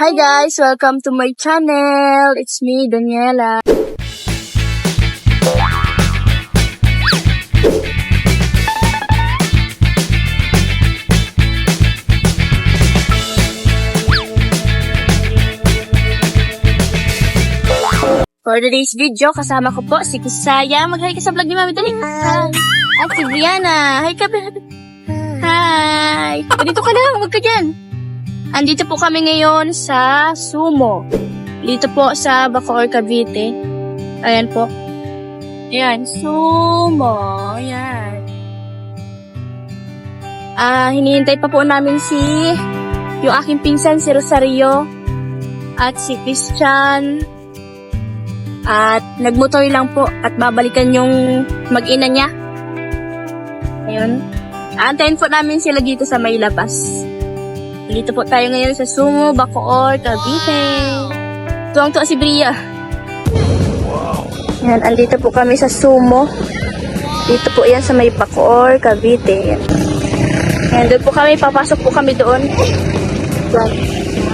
Hi guys! Welcome to my channel! It's me, Daniela. For today's video, kasama ko po si Kusaya. Mag-hi ka sa vlog ni Mami Dali. Hi! At si Brianna. Hi ka, Hi! Dito ka lang, huwag ka dyan. Andito po kami ngayon sa Sumo. Dito po sa Bacoor, Cavite. Ayan po. Ayan, Sumo. Ayan. Hinihintay pa po namin yung aking pinsan, si Rosario. At si Christian. At nagmotor lang po at babalikan yung mag-ina niya. Ayun. Aantayin po namin sila dito sa may labas. Dito po tayo ngayon sa Sumo, Bacoor, Cavite. Tuwang-tuwa si Bria. Yan, andito po kami sa Sumo. Dito po yan sa may Bacoor, Cavite. Yan, doon po kami, papasok po kami doon.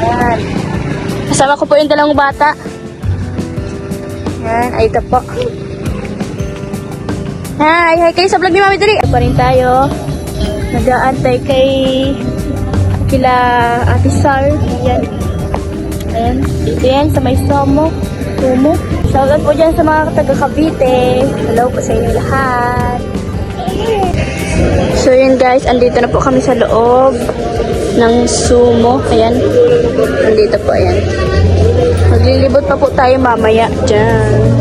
Yan. Kasama ko po yung dalawang bata. Yan, ay ito po. Hi kayo sa vlog ni Mami Dali. Pa rin tayo. Nag-aantay kila Ate Sar. Ayan. Ayan. Dito yan sa may Sumo. Shoutout po dyan sa mga taga Cavite. Hello po sa inyo lahat. So yun guys, andito na po kami sa loob ng Sumo. Ayan. Andito po, ayan. Maglilibot pa po tayo mamaya dyan.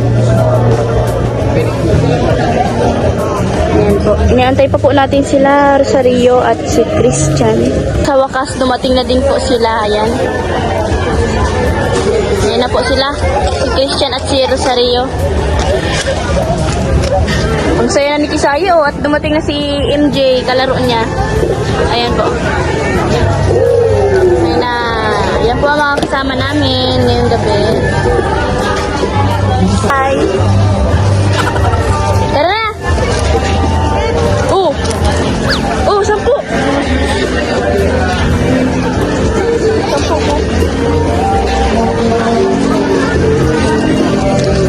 Ayan po. Iniantay pa po natin sila, Rosario at si Christian. Sa wakas, dumating na din po sila. Ayan. Ayan na po sila. Si Christian at si Rosario. Ang saya na ni Kisayo at dumating na si MJ, kalaro niya. Ayan po. Ayan na. Yan po ang mga kasama namin ngayong gabi. Hi! Tara na! Oh, 10! 10 po.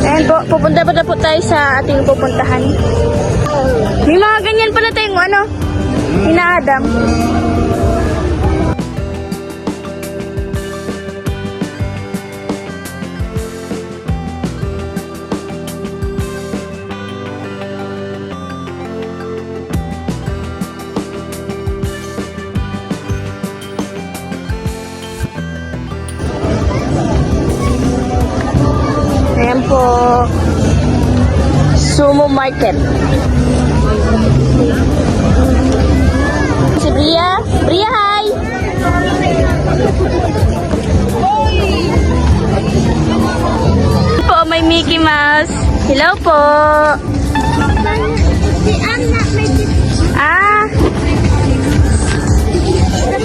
Ayan po, pupunta pa na po tayo sa ating pupuntahan. May mga ganyan pala tayong inaadam. Ayan po, Sumo Market. Si Bria. Bria, hi! Po, may Mickey Mouse. Hello po. Si Anna may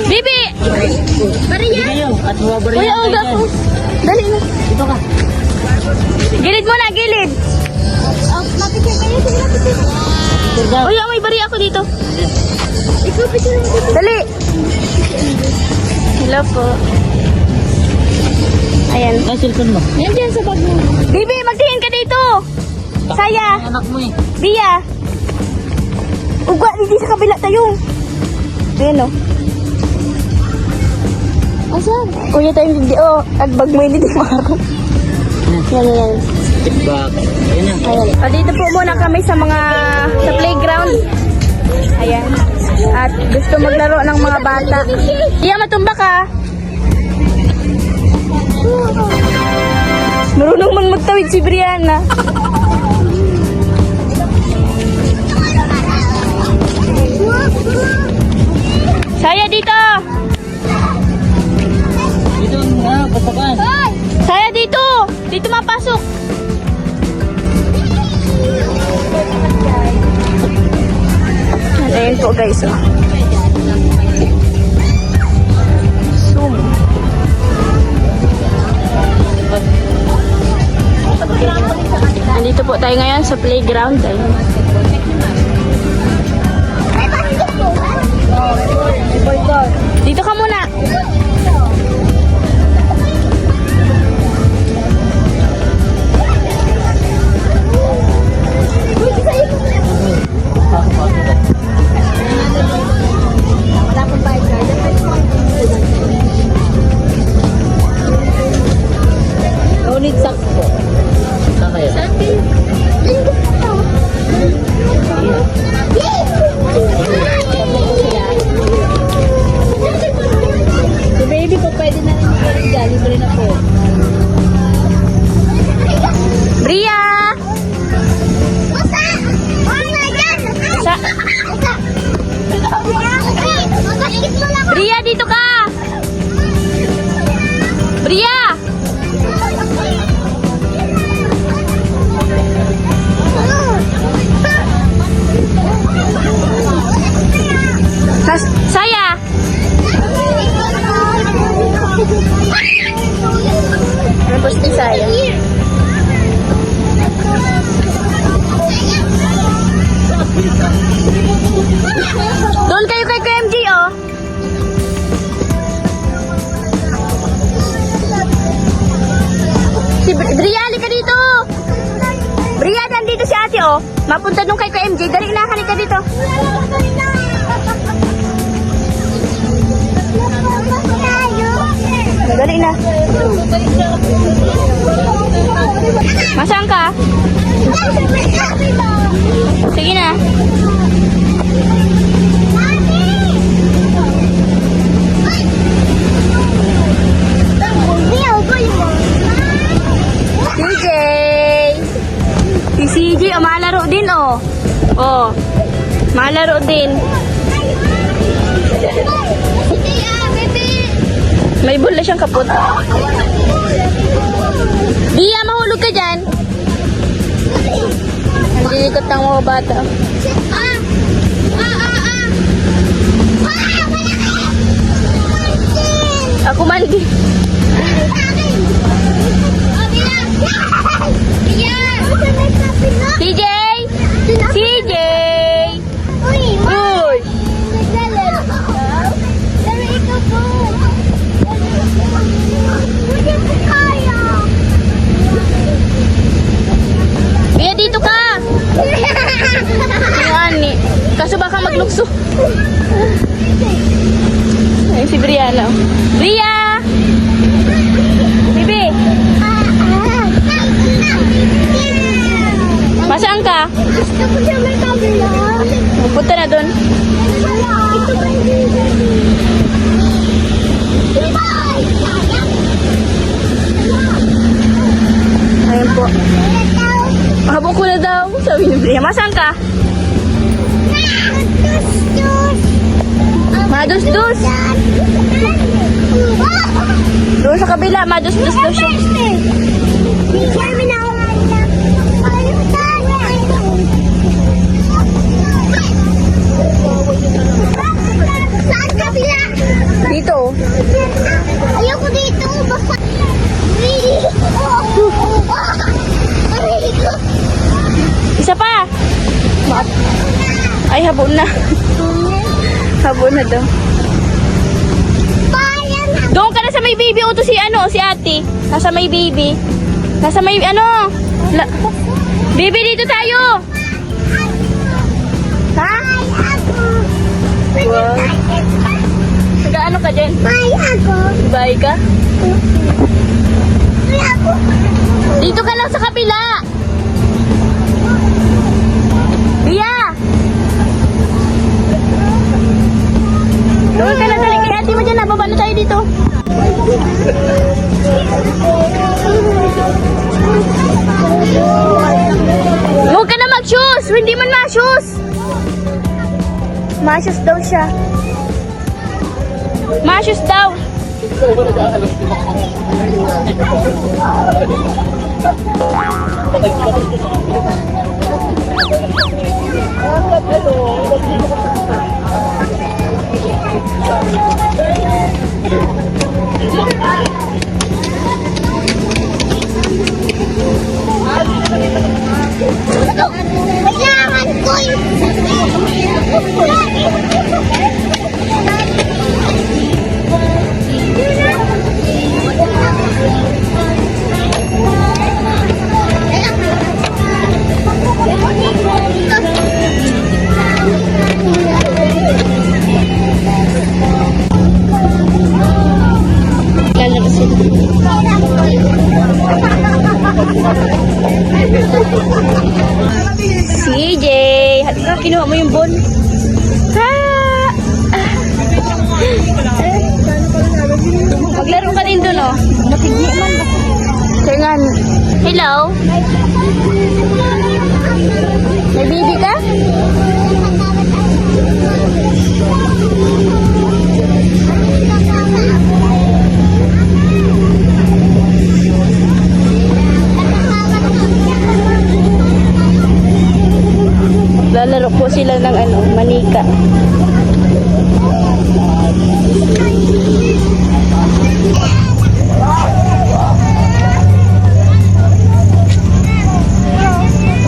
Bibi! Maria. Kuya, uga po. Dali na. Ito ka. Gilid mo na, gilid. Mapicture kayo. Sige, Uy, may bari ako dito. ikaw picture mo dito. Dali. Hello po. Ayan. Ay, cellphone mo. Yan dyan sa bag mo. Bibi, magtingin ka dito. Saya. Anak mo eh. Bia. Ugwa, hindi sa kabila tayo. Ayan o. Asan? Kuya tayong video. Agbag mo hindi mo ako. Yan. Tip back. Ayan na. Ayan. Dito po muna kami sa playground. Ayan. At gusto maglaro ng mga bata. Iya, matumba ka. Marunong man magtawid si Brianna. Saya dito. Dito nga, pasakan. Saya dito. Dito mapasok. Ayan po guys. Zoom. Nandito po tayo ngayon sa playground. Dito ka muna. Libre na po. Bria! Sa Bria, dito ka! Bria! Saya! Tapos ni Saya. Doon kayo kay KMG, oh. Si Bria, halika dito. Bria, nandito si ate, oh. Mapunta doon kay KMG. Dali na, halika dito. Dali na. Masaan ka? Sige na. CJ! Si CJ, oh, malaro din, oh. Oh, malaro din. May bola siyang kapot. Bia, mahulog ka dyan. Nandilikot ng mga bata. Ako mandi. CJ! CJ! Uy! Bia, dito ka! Ani. Kaso baka maglukso. Ay, si Brianna. Bria! Bibi! Masaan ka? Gusto ko siya may kabila. Punta na doon. Ito ba Ayun po. Habang ko na daw. Sabi ni Bria. Masaan ka? Madus-dus. Doon sa kabila. Madus-dus daw siya. Saan kabila? Dito. Ayoko dito. Basta. Isa pa. Ay, habon na. Habon na daw. Doon ka na sa may baby. Uto si ano, si ate. Nasa may baby. Nasa may ano. Baby, dito tayo. Ha? Wow. Nag-ano ka dyan? Bye ka? Dito ka lang sa kabila. Bia! Doon ka na dali. Kaya ati mo dyan. Nababa na tayo dito. Huwag ka na mag-shoes. Hindi man ma-shoes. Ma-shoes daw siya. Ma-shoes daw. Kailangan ko CJ, halika, kinuha mo yung ball. Ha! Maglaro ka din doon, oh. Matigni man. Sir nga. Hello? May bibi ka? Lalaro po sila ng manika.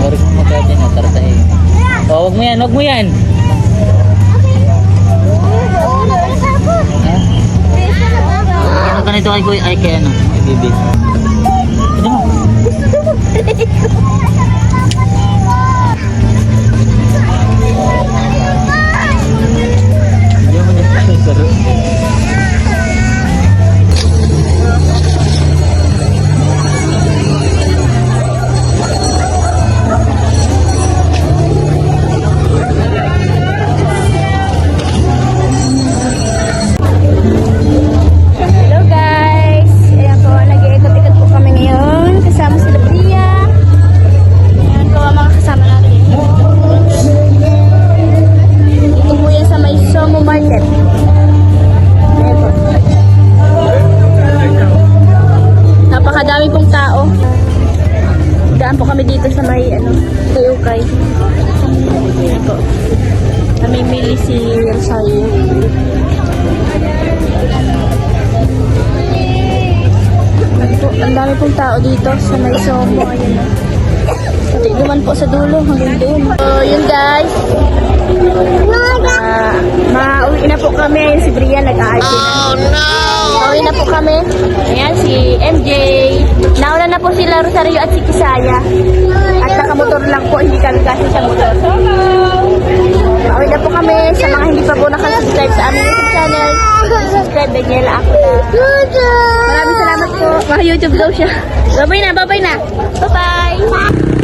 Oras mo magkati na, tartay. Oh, wag mo yan, wag mo yan. Ano ka nito kay Kuya? Ay, kay ano? Kay Bibi. Ano mo? Hindi mo niya saro. Hello guys! Ayan po, nag-iikot-ikot po kami ngayon. Kasama si Bria. Ayan po ang mga kasama natin. Dito po yan sa may Somo Market. Ayan po. Napakadami pong tao. Daan po kami dito sa may Kayukay. Ayan po. Namimili si Rosario. Ang dami pong tao dito sa may Somo. Ayun na. Pati naman po sa dulo hanggang doon. So, yun guys. Mauwi na po kami. Ayun si Brian nag-aarti na. Oh no! Mauwi na po kami. Ayan si MJ. Nauna na po sila Rosario at si Kisaya. At nakamotor lang po. Hindi kami kasi sa motor. Mauwi na po kami. Sa mga hindi pa po nakasubscribe sa aming YouTube channel. Subscribe, Daniela ako na. Maraming salamat po. Mga YouTube daw siya. Babay na, babay na. Bye-bye.